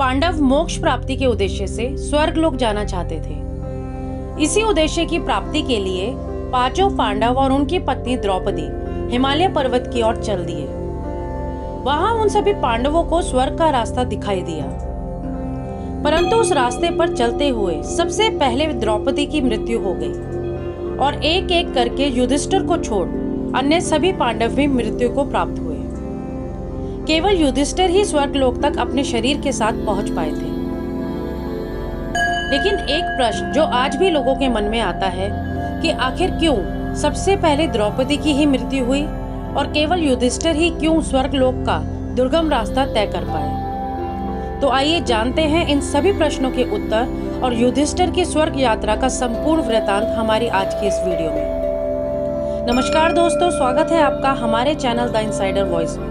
पांडव मोक्ष प्राप्ति के उद्देश्य से स्वर्ग लोक जाना चाहते थे। इसी उद्देश्य की प्राप्ति के लिए पांचों पांडव और उनकी पत्नी द्रौपदी हिमालय पर्वत की ओर चल दिए। वहां उन सभी पांडवों को स्वर्ग का रास्ता दिखाई दिया, परंतु उस रास्ते पर चलते हुए सबसे पहले द्रौपदी की मृत्यु हो गई और एक एक करके युधिष्ठिर को छोड़ अन्य सभी पांडव भी मृत्यु को प्राप्त हुए। केवल युधिष्ठिर ही स्वर्ग लोक तक अपने शरीर के साथ पहुंच पाए थे। लेकिन एक प्रश्न जो आज भी लोगों के मन में आता है कि आखिर क्यों सबसे पहले द्रौपदी की ही मृत्यु हुई और केवल युधिष्ठिर ही क्यों स्वर्ग लोक का दुर्गम रास्ता तय कर पाए। तो आइए जानते हैं इन सभी प्रश्नों के उत्तर और युधिष्ठिर की स्वर्ग यात्रा का संपूर्ण वृतांत हमारी आज की इस वीडियो में। नमस्कार दोस्तों, स्वागत है आपका हमारे चैनल द इनसाइडर वॉइस में।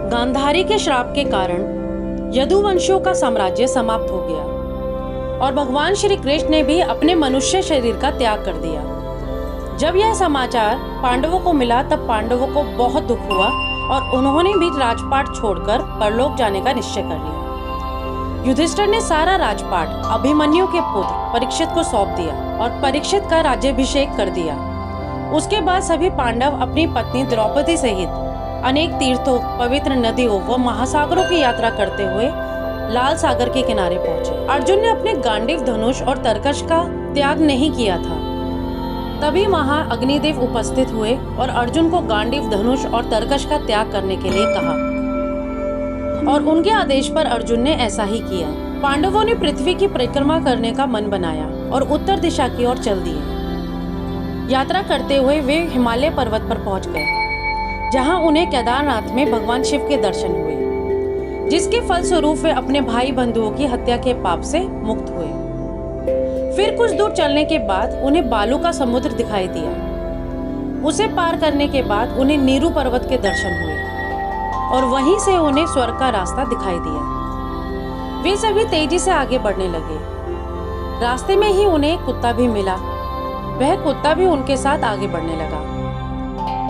गांधारी के श्राप के कारण यदुवंशियों का साम्राज्य समाप्त हो गया और भगवान श्री कृष्ण ने भी अपने मनुष्य शरीर का त्याग कर दिया। जब यह समाचार पांडवों को मिला तब पांडवों को बहुत दुख हुआ और उन्होंने भी राजपाट छोड़कर परलोक जाने का निश्चय कर लिया। युधिष्ठिर ने सारा राजपाट अभिमन्यु के पुत्र परीक्षित को सौंप दिया और परीक्षित का राज्याभिषेक कर दिया। उसके बाद सभी पांडव अपनी पत्नी द्रौपदी सहित अनेक तीर्थों, पवित्र नदियों व महासागरों की यात्रा करते हुए लाल सागर के किनारे पहुंचे। अर्जुन ने अपने गांडीव धनुष और तरकश का त्याग नहीं किया था। तभी वहां अग्निदेव उपस्थित हुए और अर्जुन को गांडीव धनुष और तरकश का त्याग करने के लिए कहा और उनके आदेश पर अर्जुन ने ऐसा ही किया। पांडवों ने पृथ्वी की परिक्रमा करने का मन बनाया और उत्तर दिशा की ओर चल दिए। यात्रा करते हुए वे हिमालय पर्वत पर पहुंच गए, जहां उन्हें केदारनाथ में भगवान शिव के दर्शन हुए, जिसके फलस्वरूप वे अपने भाई बंधुओं की हत्या के पाप से मुक्त हुए। फिर कुछ दूर चलने के बाद उन्हें बालू का समुद्र दिखाई दिया। उसे पार करने के बाद उन्हें नीरू पर्वत के दर्शन हुए और वहीं से उन्हें स्वर्ग का रास्ता दिखाई दिया। वे सभी तेजी से आगे बढ़ने लगे। रास्ते में ही उन्हें एक कुत्ता भी मिला। वह कुत्ता भी उनके साथ आगे बढ़ने लगा।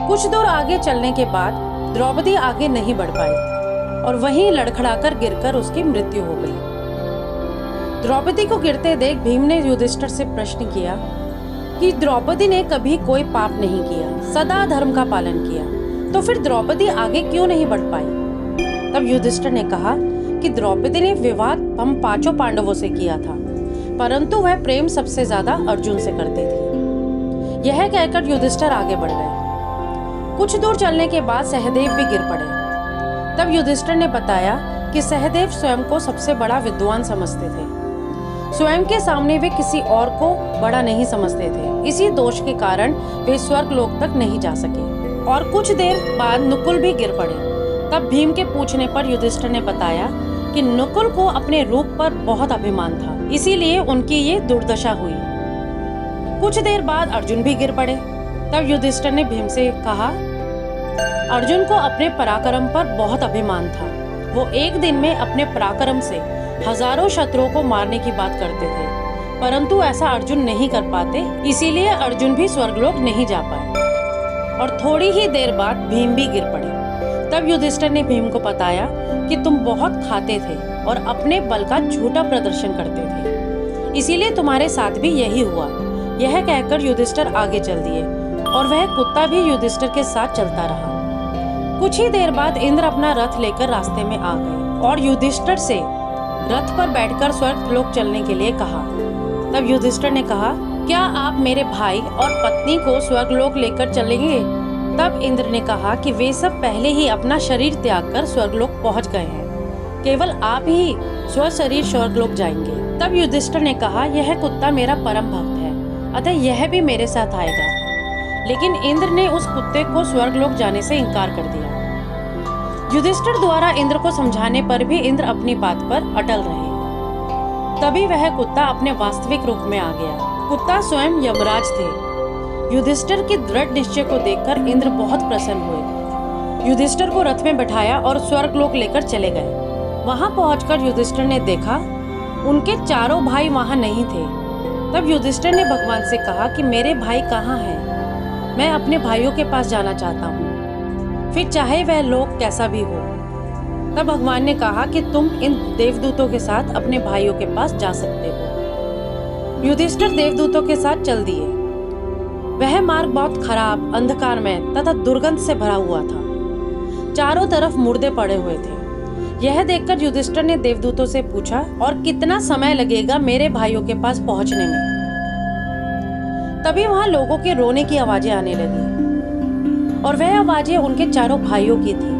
कुछ दूर आगे चलने के बाद द्रौपदी आगे नहीं बढ़ पाई और वहीं लड़खड़ाकर गिरकर उसकी मृत्यु हो गई। द्रौपदी को गिरते देख भीम ने युधिष्ठिर से प्रश्न किया कि द्रौपदी ने कभी कोई पाप नहीं किया, सदा धर्म का पालन किया, तो फिर द्रौपदी आगे क्यों नहीं बढ़ पाई? तब युधिष्ठिर ने कहा कि द्रौपदी ने विवाह हम पांचों पांडवों से किया था, परंतु वह प्रेम सबसे ज्यादा अर्जुन से करती थी। यह कहकर युधिष्ठिर आगे बढ़ गए। कुछ दूर चलने के बाद सहदेव भी गिर पड़े। तब युधिष्ठिर ने बताया कि सहदेव स्वयं को सबसे बड़ा विद्वान समझते थे। स्वयं के सामने वे किसी और को बड़ा नहीं समझते थे। इसी दोष के कारण वे स्वर्ग लोक तक नहीं जा सके और कुछ देर बाद नकुल भी गिर पड़े। तब भीम के पूछने पर युधिष्ठिर ने बताया कि नकुल को अपने रूप पर बहुत अभिमान था, इसीलिए उनकी ये दुर्दशा हुई। कुछ देर बाद अर्जुन भी गिर पड़े। तब युधिष्ठिर ने भीम से कहा, अर्जुन को अपने पराक्रम पर बहुत अभिमान था। वो एक दिन में अपने पराक्रम से हजारों शत्रुओं को मारने की बात करते थे, परंतु ऐसा अर्जुन नहीं कर पाते, इसीलिए अर्जुन भी स्वर्गलोक नहीं जा पाए। और थोड़ी ही देर बाद भीम भी गिर पड़े। तब युधिष्ठिर ने भीम को बताया कि तुम बहुत खाते थे और अपने बल का झूठा प्रदर्शन करते थे, इसीलिए तुम्हारे साथ भी यही हुआ। यह कहकर युधिष्ठिर आगे चल दिए और वह कुत्ता भी युधिष्ठिर के साथ चलता रहा। कुछ ही देर बाद इंद्र अपना रथ लेकर रास्ते में आ गए और युधिष्ठिर से रथ पर बैठकर स्वर्ग लोक चलने के लिए कहा। तब युधिष्ठिर ने कहा, क्या आप मेरे भाई और पत्नी को स्वर्ग लोक लेकर चलेंगे? तब इंद्र ने कहा कि वे सब पहले ही अपना शरीर त्याग कर स्वर्ग लोक पहुँच गए हैं, केवल आप ही स्व शरीर स्वर्ग लोक जाएंगे। तब युधिष्ठिर ने कहा, यह कुत्ता मेरा परम भक्त है, अतः यह भी मेरे साथ आएगा। लेकिन इंद्र ने उस कुत्ते को स्वर्गलोक जाने से इनकार कर दिया। युधिष्ठिर द्वारा इंद्र को समझाने पर भी इंद्र अपनी बात पर अटल रहे। तभी वह कुत्ता अपने वास्तविक रूप में आ गया। कुत्ता स्वयं यमराज थे। युधिष्ठिर की दृढ़ निश्चय को देखकर इंद्र बहुत प्रसन्न हुए। युधिष्ठिर को रथ में बैठाया और स्वर्गलोक लेकर चले गए। वहां पहुंचकर युधिष्ठिर ने देखा उनके चारों भाई वहां नहीं थे। तब युधिष्ठिर ने भगवान से कहा कि मेरे भाई कहाँ हैं? मैं अपने भाइयों के पास जाना चाहता हूँ, फिर चाहे वह लोक कैसा भी हो। तब भगवान ने कहा कि तुम इन देवदूतों के साथ अपने भाइयों के पास जा सकते हो। युधिष्ठिर देवदूतों के साथ चल दिए। वह मार्ग बहुत खराब, अंधकारमय तथा दुर्गंध से भरा हुआ था। चारों तरफ मुर्दे पड़े हुए थे। यह देखकर युधिष्ठिर ने देवदूतों से पूछा, और कितना समय लगेगा मेरे भाइयों के पास पहुंचने में? तभी वहां लोगों के रोने की आवाजें आने लगी, और वह आवाजें उनके चारों भाइयों की थी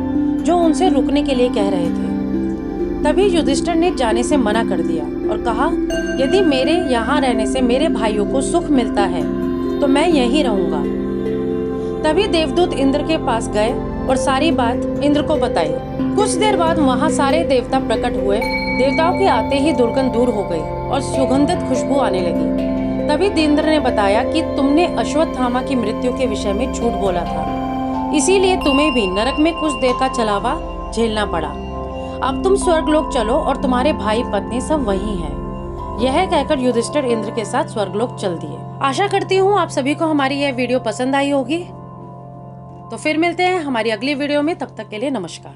जो उनसे रुकने के लिए कह रहे थे। तभी युधिष्ठिर ने जाने से मना कर दिया और कहा, यदि मेरे यहाँ रहने से मेरे भाइयों को सुख मिलता है तो मैं यहीं रहूंगा। तभी देवदूत इंद्र के पास गए और सारी बात इंद्र को बताई। कुछ देर बाद वहाँ सारे देवता प्रकट हुए। देवताओं के आते ही दुर्गंध दूर हो गई और सुगंधित खुशबू आने लगी। तभी इंद्र ने बताया कि तुमने अश्वत्थामा की मृत्यु के विषय में झूठ बोला था, इसीलिए तुम्हें भी नरक में कुछ देर का चलावा झेलना पड़ा। अब तुम स्वर्गलोक चलो और तुम्हारे भाई पत्नी सब वहीं हैं। यह कहकर युधिष्ठिर इंद्र के साथ स्वर्गलोक चल दिए। आशा करती हूँ आप सभी को हमारी यह वीडियो पसंद आई होगी। तो फिर मिलते हैं हमारी अगली वीडियो में, तब तक के लिए नमस्कार।